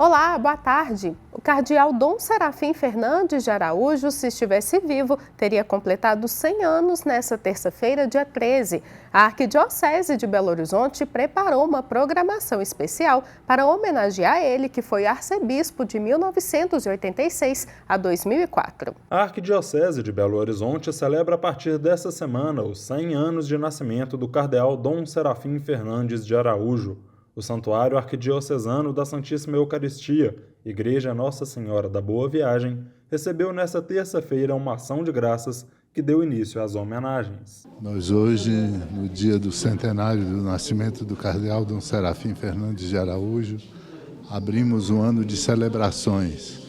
Olá, boa tarde. O cardeal Dom Serafim Fernandes de Araújo, se estivesse vivo, teria completado 100 anos nesta terça-feira, dia 13. A Arquidiocese de Belo Horizonte preparou uma programação especial para homenagear ele, que foi arcebispo de 1986 a 2004. A Arquidiocese de Belo Horizonte celebra a partir desta semana os 100 anos de nascimento do cardeal Dom Serafim Fernandes de Araújo. O Santuário Arquidiocesano da Santíssima Eucaristia, Igreja Nossa Senhora da Boa Viagem, recebeu nesta terça-feira uma ação de graças que deu início às homenagens. Nós hoje, no dia do centenário do nascimento do cardeal Dom Serafim Fernandes de Araújo, abrimos um ano de celebrações,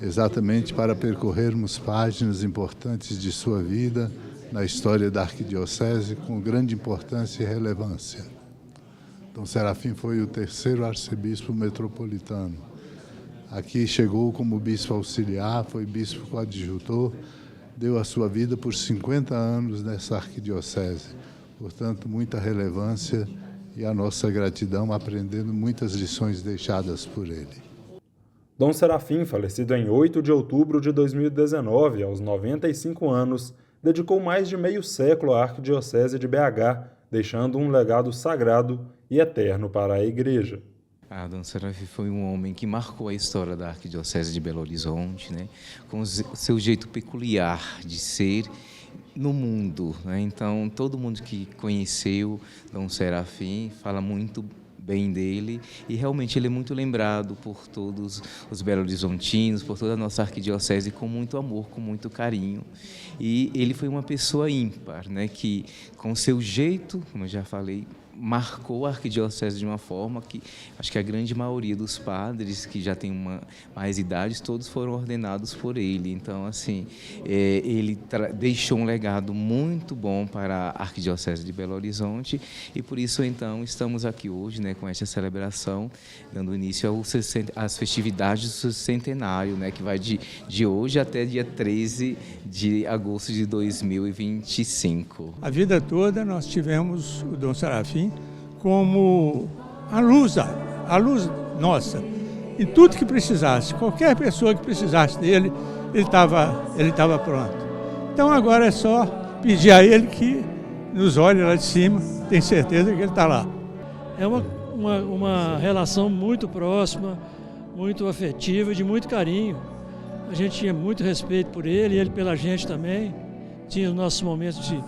exatamente para percorrermos páginas importantes de sua vida na história da Arquidiocese com grande importância e relevância. Dom Serafim foi o terceiro arcebispo metropolitano. Aqui chegou como bispo auxiliar, foi bispo coadjutor, deu a sua vida por 50 anos nessa arquidiocese. Portanto, muita relevância e a nossa gratidão aprendendo muitas lições deixadas por ele. Dom Serafim, falecido em 8 de outubro de 2019, aos 95 anos, dedicou mais de meio século à Arquidiocese de BH, deixando um legado sagrado e eterno para a Igreja. Dom Serafim foi um homem que marcou a história da Arquidiocese de Belo Horizonte, com o seu jeito peculiar de ser no mundo. Então, todo mundo que conheceu Dom Serafim fala muito bem dele e realmente ele é muito lembrado por todos os belo-horizontinos, por toda a nossa arquidiocese com muito amor, com muito carinho. E ele foi uma pessoa ímpar, que com seu jeito, como eu já falei, marcou a arquidiocese de uma forma que acho que a grande maioria dos padres que já têm mais idade, todos foram ordenados por ele. Então, assim, ele deixou um legado muito bom para a Arquidiocese de Belo Horizonte e por isso, então, estamos aqui hoje, com esta celebração, dando início às festividades do seu centenário, que vai de hoje até dia 13 de agosto de 2025. A vida toda nós tivemos o Dom Serafim como a luz nossa, em tudo que precisasse, qualquer pessoa que precisasse dele, ele estava pronto. Então agora é só pedir a ele que nos olhe lá de cima, tem certeza que ele está lá. É uma relação muito próxima, muito afetiva, de muito carinho. A gente tinha muito respeito por ele, e ele pela gente também. Tinha os nossos momentos de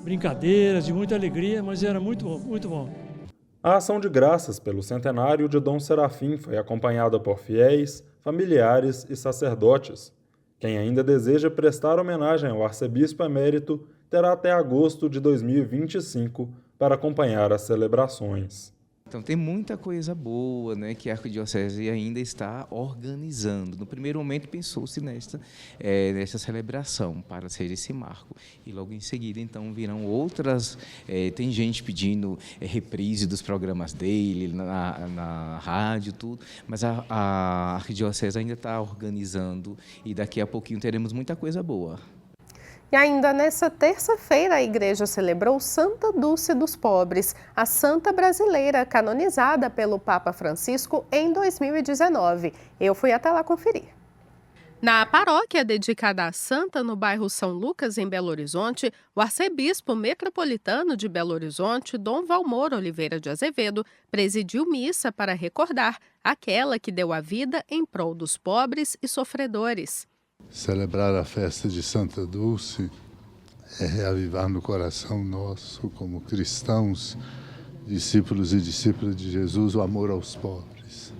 brincadeiras, de muita alegria, mas era muito bom, muito bom. A ação de graças pelo centenário de Dom Serafim foi acompanhada por fiéis, familiares e sacerdotes. Quem ainda deseja prestar homenagem ao arcebispo emérito terá até agosto de 2025 para acompanhar as celebrações. Então tem muita coisa boa, que a Arquidiocese ainda está organizando. No primeiro momento pensou-se nesta celebração para ser esse marco. E logo em seguida, então, virão outras... tem gente pedindo reprise dos programas dele na rádio, tudo. Mas a Arquidiocese ainda está organizando e daqui a pouquinho teremos muita coisa boa. E ainda nessa terça-feira, a Igreja celebrou Santa Dulce dos Pobres, a santa brasileira canonizada pelo Papa Francisco em 2019. Eu fui até lá conferir. Na paróquia dedicada à santa no bairro São Lucas, em Belo Horizonte, o arcebispo metropolitano de Belo Horizonte, Dom Valmor Oliveira de Azevedo, presidiu missa para recordar aquela que deu a vida em prol dos pobres e sofredores. Celebrar a festa de Santa Dulce é reavivar no coração nosso, como cristãos, discípulos e discípulas de Jesus, o amor aos pobres.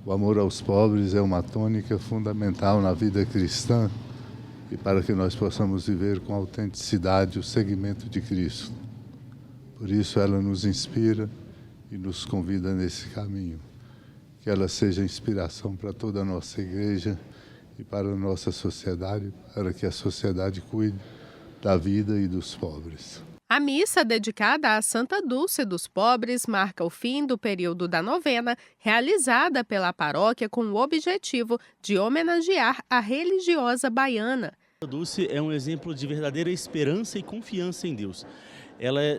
O amor aos pobres é uma tônica fundamental na vida cristã e para que nós possamos viver com autenticidade o seguimento de Cristo. Por isso ela nos inspira e nos convida nesse caminho. Que ela seja inspiração para toda a nossa igreja e para a nossa sociedade, para que a sociedade cuide da vida e dos pobres. A missa dedicada à Santa Dulce dos Pobres marca o fim do período da novena, realizada pela paróquia com o objetivo de homenagear a religiosa baiana. Santa Dulce é um exemplo de verdadeira esperança e confiança em Deus.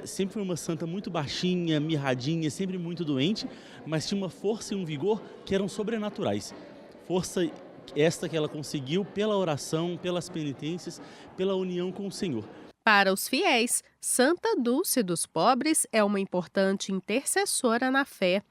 sempre foi uma santa muito baixinha, mirradinha, sempre muito doente, mas tinha uma força e um vigor que eram sobrenaturais. Força esta que ela conseguiu pela oração, pelas penitências, pela união com o Senhor. Para os fiéis, Santa Dulce dos Pobres é uma importante intercessora na fé.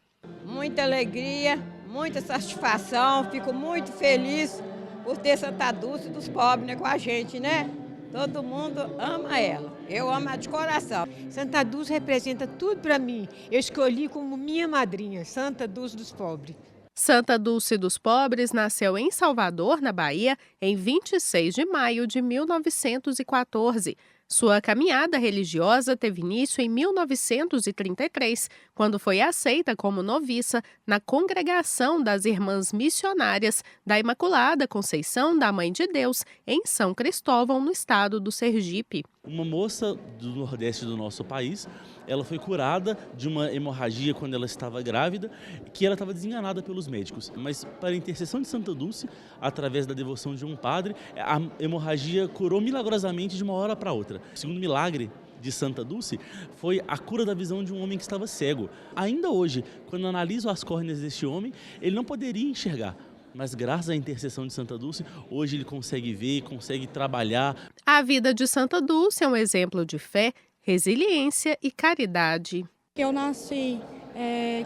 Muita alegria, muita satisfação, fico muito feliz por ter Santa Dulce dos Pobres, né, com a gente, né? Todo mundo ama ela, eu amo ela de coração. Santa Dulce representa tudo para mim, eu escolhi como minha madrinha, Santa Dulce dos Pobres. Santa Dulce dos Pobres nasceu em Salvador, na Bahia, em 26 de maio de 1914. Sua caminhada religiosa teve início em 1933, quando foi aceita como noviça na Congregação das Irmãs Missionárias da Imaculada Conceição da Mãe de Deus, em São Cristóvão, no estado do Sergipe. Uma moça do nordeste do nosso país, ela foi curada de uma hemorragia quando ela estava grávida, que ela estava desenganada pelos médicos. Mas, para a intercessão de Santa Dulce, através da devoção de um padre, a hemorragia curou milagrosamente de uma hora para outra. O segundo milagre de Santa Dulce foi a cura da visão de um homem que estava cego. Ainda hoje, quando analiso as córneas deste homem, ele não poderia enxergar. Mas graças à intercessão de Santa Dulce, hoje ele consegue ver, consegue trabalhar. A vida de Santa Dulce é um exemplo de fé, resiliência e caridade. Eu nasci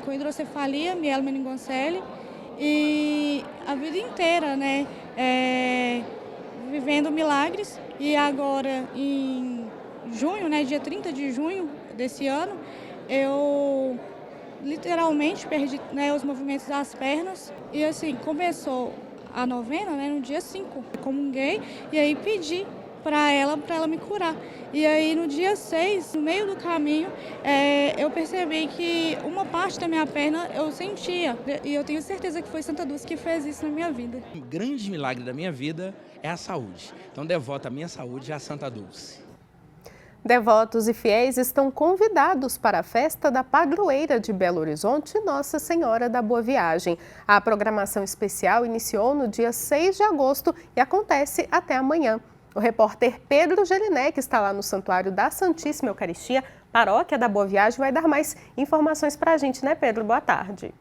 com hidrocefalia, mielomeningocele, e a vida inteira, né, vivendo milagres. E agora, em junho, né, dia 30 de junho desse ano, eu literalmente perdi, né, os movimentos das pernas. E assim, começou a novena, né, no dia 5. Comunguei e aí pedi para ela me curar. E aí no dia 6, no meio do caminho, eu percebi que uma parte da minha perna eu sentia. E eu tenho certeza que foi Santa Dulce que fez isso na minha vida. O grande milagre da minha vida é a saúde. Então devoto a minha saúde à Santa Dulce. Devotos e fiéis estão convidados para a festa da padroeira de Belo Horizonte, Nossa Senhora da Boa Viagem. A programação especial iniciou no dia 6 de agosto e acontece até amanhã. O repórter Pedro Geliné, que está lá no Santuário da Santíssima Eucaristia, Paróquia da Boa Viagem, vai dar mais informações para a gente, né, Pedro? Boa tarde.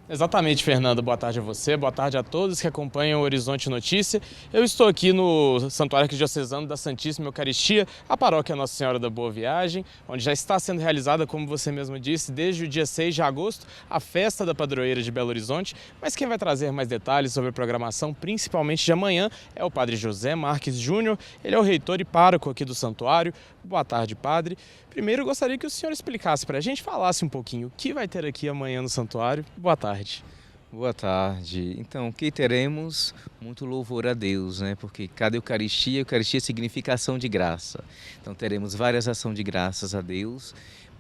Exatamente, Fernanda. Boa tarde a você, boa tarde a todos que acompanham o Horizonte Notícia. Eu estou aqui no Santuário Arquidiocesano da Santíssima Eucaristia, a paróquia Nossa Senhora da Boa Viagem, onde já está sendo realizada, como você mesmo disse, desde o dia 6 de agosto, a festa da padroeira de Belo Horizonte. Mas quem vai trazer mais detalhes sobre a programação, principalmente de amanhã, é o padre José Marques Júnior. Ele é o reitor e pároco aqui do santuário. Boa tarde, padre. Primeiro, eu gostaria que o senhor explicasse para a gente, falasse um pouquinho o que vai ter aqui amanhã no santuário. Boa tarde. Boa tarde. Então, o que teremos? Muito louvor a Deus, né? Porque cada Eucaristia, Eucaristia significa ação de graça. Então, teremos várias ações de graças a Deus,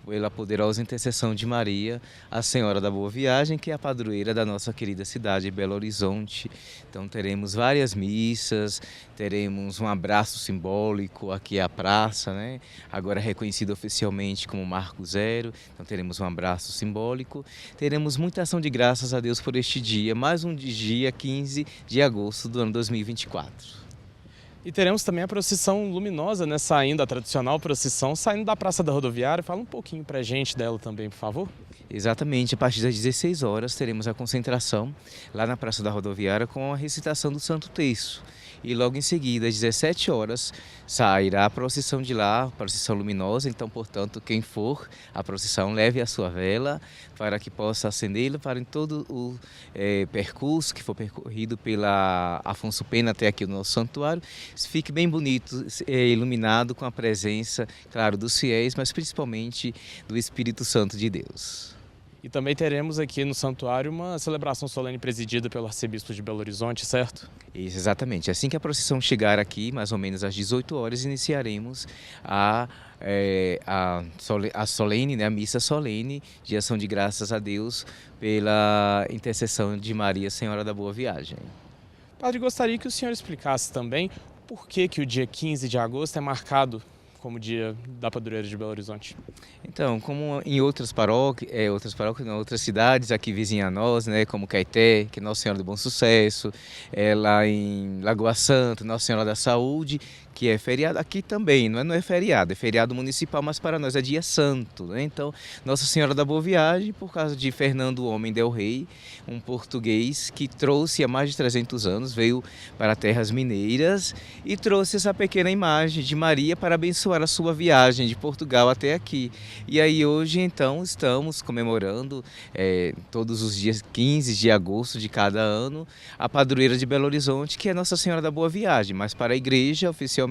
pela poderosa intercessão de Maria, a Senhora da Boa Viagem, que é a padroeira da nossa querida cidade de Belo Horizonte. Então teremos várias missas, teremos um abraço simbólico aqui à praça, né? Agora reconhecido oficialmente como Marco Zero. Então teremos um abraço simbólico, teremos muita ação de graças a Deus por este dia, mais um dia 15 de agosto do ano 2024. E teremos também a procissão luminosa, né, saindo, a tradicional procissão, saindo da Praça da Rodoviária. Fala um pouquinho pra gente dela também, por favor. Exatamente, a partir das 16 horas teremos a concentração lá na Praça da Rodoviária com a recitação do Santo Terço. E logo em seguida, às 17 horas, sairá a procissão de lá, a procissão luminosa. Então, portanto, quem for à procissão, leve a sua vela para que possa acendê-la para em todo o percurso que for percorrido pela Afonso Pena até aqui no nosso santuário, fique bem bonito, iluminado com a presença, claro, dos fiéis, mas principalmente do Espírito Santo de Deus. E também teremos aqui no santuário uma celebração solene presidida pelo arcebispo de Belo Horizonte, certo? Isso, exatamente. Assim que a procissão chegar aqui, mais ou menos às 18 horas, iniciaremos a solene, né, a missa solene de ação de graças a Deus pela intercessão de Maria, Senhora da Boa Viagem. Padre, gostaria que o senhor explicasse também por que o dia 15 de agosto é marcado como Dia da Padroeira de Belo Horizonte? Então, como em outras paróquias, outras cidades aqui vizinhas a nós, né, como Caeté, que é Nossa Senhora do Bom Sucesso, lá em Lagoa Santa, Nossa Senhora da Saúde, que é feriado aqui também, não é feriado, é feriado municipal, mas para nós é dia santo, né? Então, Nossa Senhora da Boa Viagem, por causa de Fernando Homem del Rey, um português que trouxe há mais de 300 anos, veio para terras mineiras e trouxe essa pequena imagem de Maria para abençoar a sua viagem de Portugal até aqui. E aí hoje, então, estamos comemorando todos os dias 15 de agosto de cada ano a padroeira de Belo Horizonte, que é Nossa Senhora da Boa Viagem, mas para a igreja, oficialmente,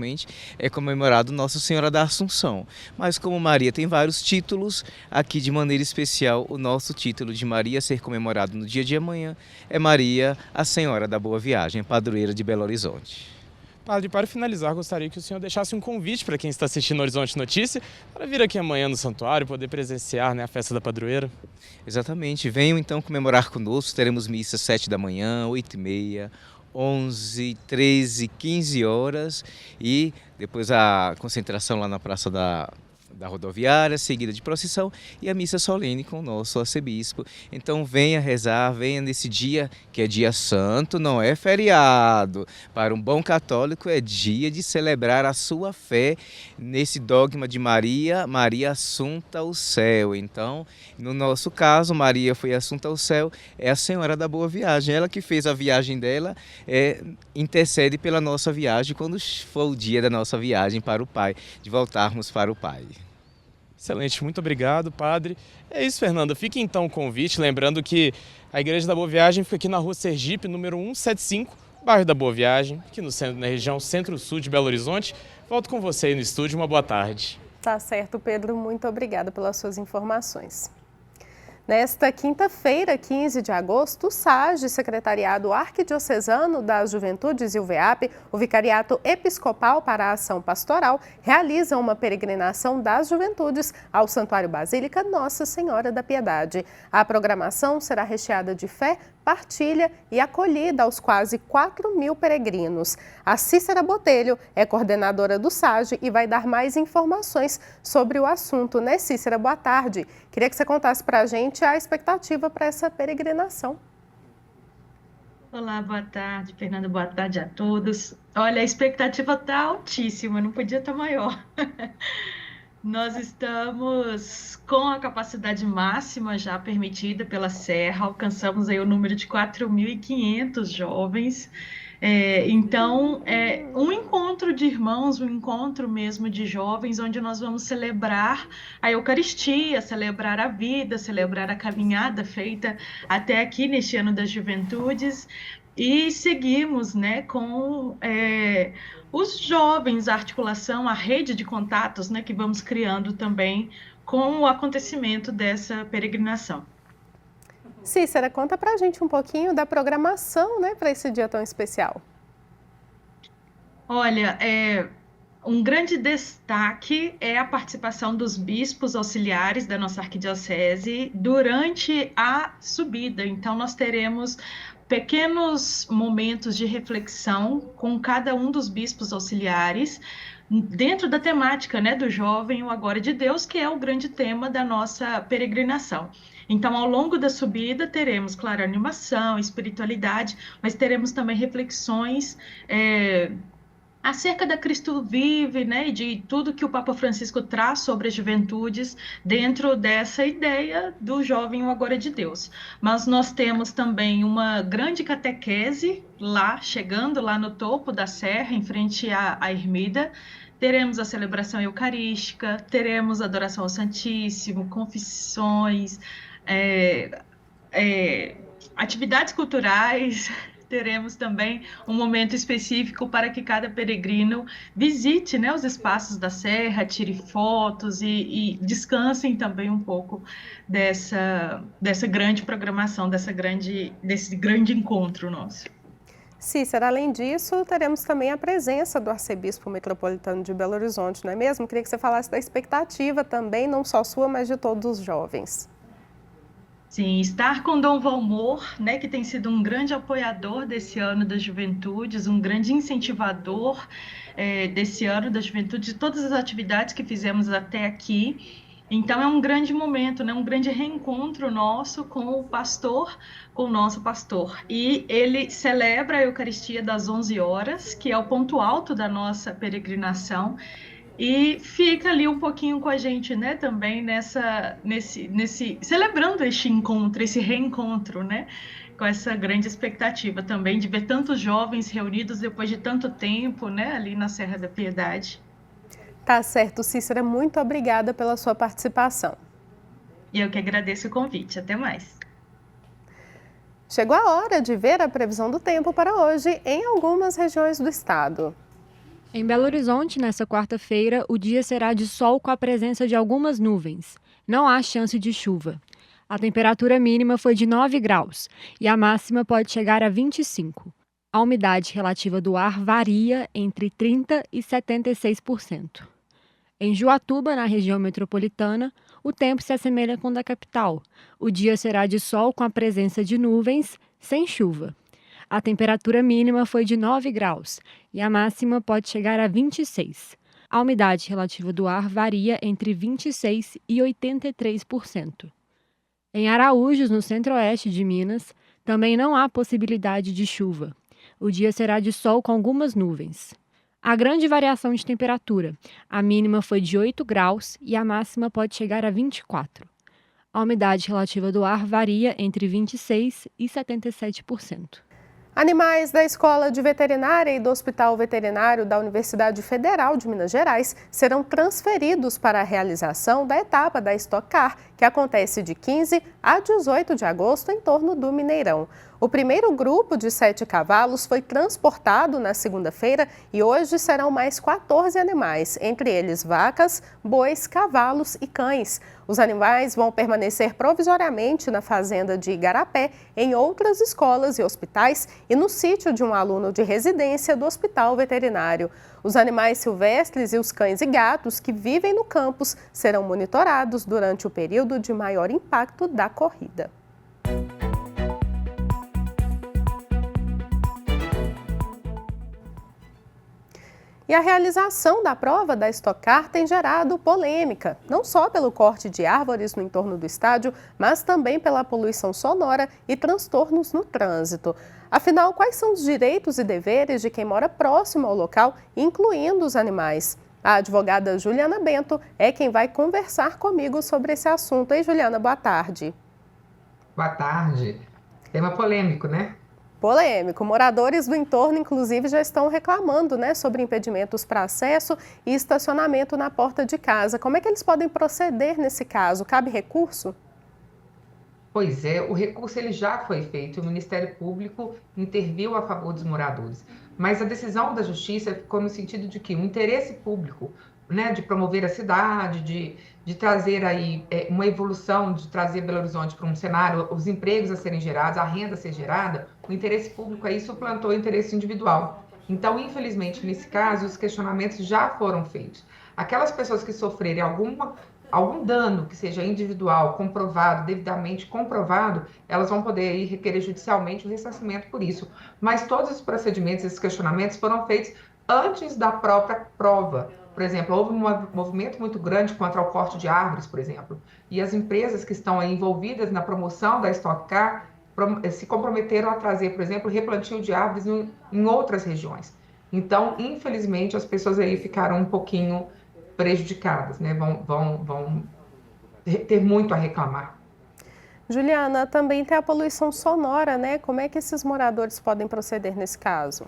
é comemorado Nossa Senhora da Assunção. Mas como Maria tem vários títulos, aqui de maneira especial o nosso título de Maria a ser comemorado no dia de amanhã é Maria, a Senhora da Boa Viagem, padroeira de Belo Horizonte. Padre, para finalizar, gostaria que o senhor deixasse um convite para quem está assistindo Horizonte Notícia para vir aqui amanhã no santuário, poder presenciar, né, a festa da padroeira. Exatamente, venham então comemorar conosco, teremos missa 7 da manhã, 8h30, 11, 13, 15 horas e depois a concentração lá na Praça da rodoviária, seguida de procissão e a missa solene com o nosso arcebispo. Então venha rezar, venha nesse dia que é dia santo, não é feriado. Para um bom católico é dia de celebrar a sua fé nesse dogma de Maria, Maria assunta ao céu. Então, no nosso caso, Maria foi assunta ao céu, é a Senhora da Boa Viagem. Ela que fez a viagem dela, intercede pela nossa viagem quando for o dia da nossa viagem para o Pai, de voltarmos para o Pai. Excelente, muito obrigado, padre. É isso, Fernanda. Fica então o convite, lembrando que a Igreja da Boa Viagem fica aqui na Rua Sergipe, número 175, bairro da Boa Viagem, aqui no centro, na região centro-sul de Belo Horizonte. Volto com você aí no estúdio, uma boa tarde. Tá certo, Pedro. Muito obrigada pelas suas informações. Nesta quinta-feira, 15 de agosto, o SAGE, Secretariado Arquidiocesano das Juventudes e o VEAP, o Vicariato Episcopal para a Ação Pastoral, realizam uma peregrinação das juventudes ao Santuário Basílica Nossa Senhora da Piedade. A programação será recheada de fé, partilha e acolhida aos quase 4.000 peregrinos. A Cícera Botelho é coordenadora do SAGE e vai dar mais informações sobre o assunto, né, Cícera? Boa tarde. Queria que você contasse para a gente a expectativa para essa peregrinação. Olá, boa tarde, Fernanda, boa tarde a todos. Olha, a expectativa está altíssima, não podia estar maior. Nós estamos com a capacidade máxima já permitida pela Serra, alcançamos aí o número de 4.500 jovens. Então, é um encontro de irmãos, um encontro mesmo de jovens, onde nós vamos celebrar a Eucaristia, celebrar a vida, celebrar a caminhada feita até aqui neste ano das juventudes. E seguimos, né, com os jovens, a articulação, a rede de contatos, né, que vamos criando também com o acontecimento dessa peregrinação. Cícera, conta pra gente um pouquinho da programação, né, para esse dia tão especial. Olha, um grande destaque é a participação dos bispos auxiliares da nossa arquidiocese durante a subida. Então, nós teremos pequenos momentos de reflexão com cada um dos bispos auxiliares, dentro da temática, né, do Jovem, o Agora de Deus, que é o grande tema da nossa peregrinação. Então, ao longo da subida, teremos, claro, animação, espiritualidade, mas teremos também reflexões acerca da Cristo Vive, né, e de tudo que o Papa Francisco traz sobre as juventudes dentro dessa ideia do Jovem, o Agora de Deus. Mas nós temos também uma grande catequese lá, chegando lá no topo da serra, em frente à ermida. Teremos a celebração eucarística, teremos adoração ao Santíssimo, confissões, atividades culturais. Teremos também um momento específico para que cada peregrino visite, né, os espaços da serra, tire fotos e descansem também um pouco dessa grande programação, desse grande encontro nosso. Cícera, além disso, teremos também a presença do arcebispo metropolitano de Belo Horizonte, não é mesmo? Queria que você falasse da expectativa também, não só sua, mas de todos os jovens. Sim, estar com Dom Valmor, né, que tem sido um grande apoiador desse ano das juventudes, um grande incentivador, desse ano da juventude, de todas as atividades que fizemos até aqui. Então é um grande momento, né? Um grande reencontro nosso com o pastor, com o nosso pastor. E ele celebra a Eucaristia das 11 horas, que é o ponto alto da nossa peregrinação, e fica ali um pouquinho com a gente, né? Também celebrando este encontro, esse reencontro, né? Com essa grande expectativa também de ver tantos jovens reunidos depois de tanto tempo, né? Ali na Serra da Piedade. Tá certo, Cícera, muito obrigada pela sua participação. E eu que agradeço o convite. Até mais. Chegou a hora de ver a previsão do tempo para hoje em algumas regiões do estado. Em Belo Horizonte, nesta quarta-feira, o dia será de sol com a presença de algumas nuvens. Não há chance de chuva. A temperatura mínima foi de 9 graus e a máxima pode chegar a 25. A umidade relativa do ar varia entre 30% e 76%. Em Juatuba, na região metropolitana, o tempo se assemelha com o da capital. O dia será de sol com a presença de nuvens, sem chuva. A temperatura mínima foi de 9 graus e a máxima pode chegar a 26. A umidade relativa do ar varia entre 26% e 83%. Em Araújos, no centro-oeste de Minas, também não há possibilidade de chuva. O dia será de sol com algumas nuvens. Há grande variação de temperatura. A mínima foi de 8 graus e a máxima pode chegar a 24. A umidade relativa do ar varia entre 26% e 77%. Animais da Escola de Veterinária e do Hospital Veterinário da Universidade Federal de Minas Gerais serão transferidos para a realização da etapa da Stock Car, que acontece de 15 a 18 de agosto em torno do Mineirão. O primeiro grupo de 7 cavalos foi transportado na segunda-feira e hoje serão mais 14 animais, entre eles vacas, bois, cavalos e cães. Os animais vão permanecer provisoriamente na fazenda de Igarapé, em outras escolas e hospitais e no sítio de um aluno de residência do Hospital Veterinário. Os animais silvestres e os cães e gatos que vivem no campus serão monitorados durante o período de maior impacto da corrida. E a realização da prova da Stock Car tem gerado polêmica, não só pelo corte de árvores no entorno do estádio, mas também pela poluição sonora e transtornos no trânsito. Afinal, quais são os direitos e deveres de quem mora próximo ao local, incluindo os animais? A advogada Juliana Bento é quem vai conversar comigo sobre esse assunto. Ei, Juliana, boa tarde. Boa tarde. Tema polêmico, né? Polêmico. Moradores do entorno, inclusive, já estão reclamando, né, sobre impedimentos para acesso e estacionamento na porta de casa. Como é que eles podem proceder nesse caso? Cabe recurso? Pois é, o recurso ele já foi feito, o Ministério Público interviu a favor dos moradores. Mas a decisão da Justiça ficou no sentido de que o interesse público, né, de promover a cidade, de trazer aí uma evolução, de trazer Belo Horizonte para um cenário, os empregos a serem gerados, a renda a ser gerada, o interesse público aí suplantou o interesse individual. Então, infelizmente, nesse caso, os questionamentos já foram feitos. Aquelas pessoas que sofrerem algum dano que seja individual, comprovado, devidamente comprovado, elas vão poder ir requerer judicialmente o ressarcimento por isso. Mas todos os procedimentos, esses questionamentos foram feitos antes da própria prova. Por exemplo, houve um movimento muito grande contra o corte de árvores, por exemplo, e as empresas que estão aí envolvidas na promoção da Stock Car se comprometeram a trazer, por exemplo, replantio de árvores em outras regiões. Então, infelizmente, as pessoas aí ficaram um pouquinho prejudicadas, né? Vão ter muito a reclamar. Juliana, também tem a poluição sonora, né? Como é que esses moradores podem proceder nesse caso?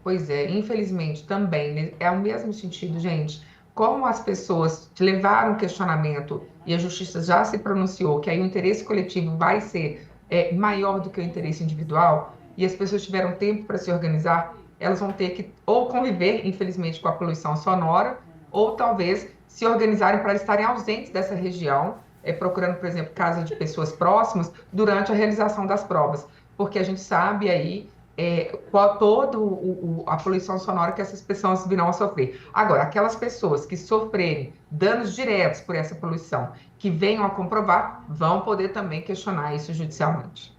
Pois é, infelizmente também, é o mesmo sentido, gente. Como as pessoas levaram questionamento e a Justiça já se pronunciou que aí o interesse coletivo vai ser maior do que o interesse individual, e as pessoas tiveram tempo para se organizar, elas vão ter que ou conviver, infelizmente, com a poluição sonora, ou talvez se organizarem para estarem ausentes dessa região, procurando, por exemplo, casas de pessoas próximas durante a realização das provas, porque a gente sabe aí a poluição sonora que essas pessoas virão a sofrer. Agora, aquelas pessoas que sofrerem danos diretos por essa poluição, que venham a comprovar, vão poder também questionar isso judicialmente.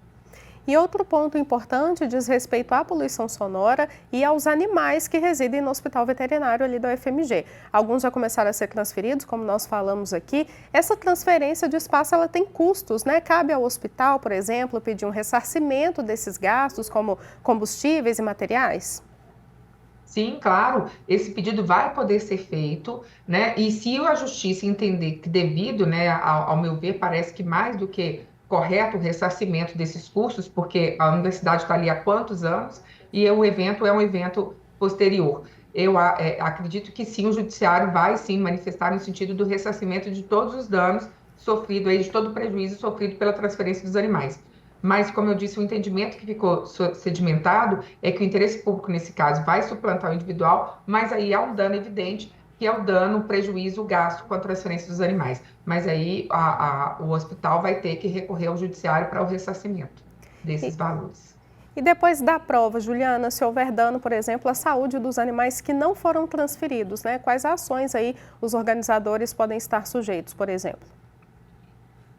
E outro ponto importante diz respeito à poluição sonora e aos animais que residem no hospital veterinário ali da UFMG. Alguns já começaram a ser transferidos, como nós falamos aqui. Essa transferência de espaço, ela tem custos, né? Cabe ao hospital, por exemplo, pedir um ressarcimento desses gastos, como combustíveis e materiais? Sim, claro, esse pedido vai poder ser feito, né? E se a justiça entender que devido, né, ao meu ver, parece que mais do que correto o ressarcimento desses custos, porque a universidade está ali há quantos anos e o evento é um evento posterior. Eu acredito que sim, o judiciário vai sim manifestar no sentido do ressarcimento de todos os danos sofridos, de todo o prejuízo sofrido pela transferência dos animais. Mas, como eu disse, o entendimento que ficou sedimentado é que o interesse público, nesse caso, vai suplantar o individual, mas aí há um dano evidente, que é o dano, o prejuízo, o gasto com a transferência dos animais. Mas aí o hospital vai ter que recorrer ao judiciário para o ressarcimento desses valores. E depois da prova, Juliana, se houver dano, por exemplo, à saúde dos animais que não foram transferidos, né? Quais ações aí os organizadores podem estar sujeitos, por exemplo?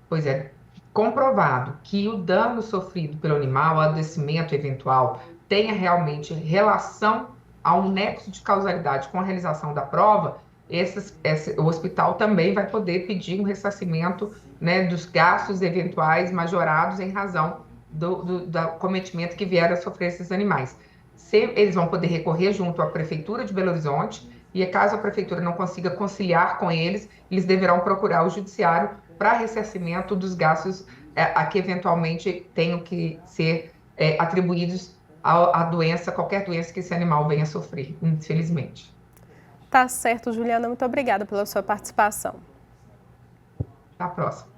Pois é, comprovado que o dano sofrido pelo animal, o adoecimento eventual, tenha realmente relação a um nexo de causalidade com a realização da prova, o hospital também vai poder pedir um ressarcimento, né, dos gastos eventuais majorados em razão do cometimento que vieram a sofrer esses animais. Eles vão poder recorrer junto à Prefeitura de Belo Horizonte e, caso a Prefeitura não consiga conciliar com eles, eles deverão procurar o Judiciário para ressarcimento dos gastos a que eventualmente tenham que ser atribuídos à doença, qualquer doença que esse animal venha a sofrer, infelizmente. Tá certo, Juliana. Muito obrigada pela sua participação. Até a próxima.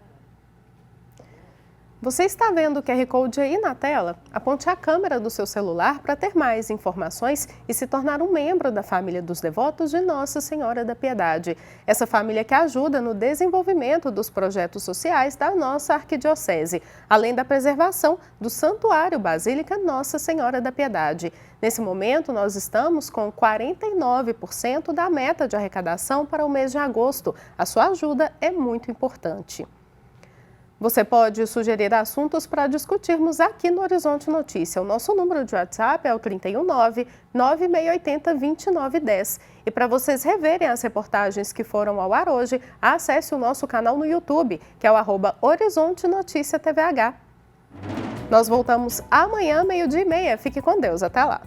Você está vendo o QR Code aí na tela? Aponte a câmera do seu celular para ter mais informações e se tornar um membro da família dos devotos de Nossa Senhora da Piedade. Essa família que ajuda no desenvolvimento dos projetos sociais da nossa arquidiocese, além da preservação do Santuário Basílica Nossa Senhora da Piedade. Nesse momento, nós estamos com 49% da meta de arrecadação para o mês de agosto. A sua ajuda é muito importante. Você pode sugerir assuntos para discutirmos aqui no Horizonte Notícia. O nosso número de WhatsApp é o 319-9680-2910. E para vocês reverem as reportagens que foram ao ar hoje, acesse o nosso canal no YouTube, que é o @Horizonte Notícia TVH. Nós voltamos amanhã, 12:30. Fique com Deus. Até lá.